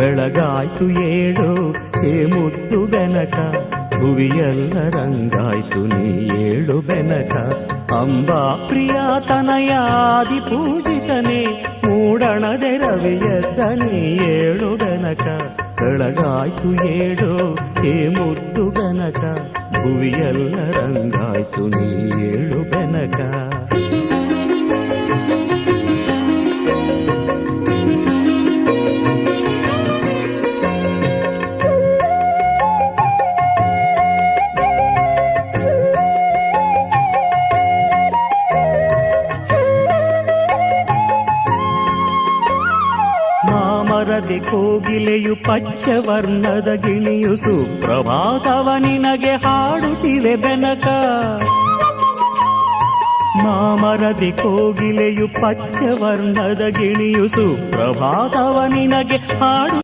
ಬೆಳಗಾಯ್ತು ಏಳು ಹೇ ಮುದ್ದು ಬೆನಕ, ಭುವಿಯೆಲ್ಲ ರಂಗಾಯ್ತು ನೀ ಏಳು ಬೆನಕ. ಅಂಬಾ ಪ್ರಿಯ ತನಯಾದಿ ಪೂಜಿತನೇ, ಮೂಡಣದೆ ರವಿಯದ್ದ ನೀ ಏಳು ಬೆನಕ. ಬೆಳಗಾಯ್ತು ಏಳು ಹೇ ಮುದ್ದು ಬೆನಕ, ಭುವಿಯೆಲ್ಲ ರಂಗಾಯ್ತು ನೀ ಏಳು ಬೆನಕ. ಮಾಮರದೆ ಕೋಗಿಲೆಯು ಪಚ್ಚವರ್ಣದ ಗಿಣಿಯು ಸುಪ್ರಭಾತವ ನಿನಗೆ ಹಾಡುತ್ತಿವೆ ಬೆನಕ. ಮಾಮರದೆ ಕೋಗಿಲೆಯು ಪಚ್ಚವರ್ಣದ ಗಿಣಿಯು ಸುಪ್ರಭಾತವ ನಿನಗೆ ಹಾಡು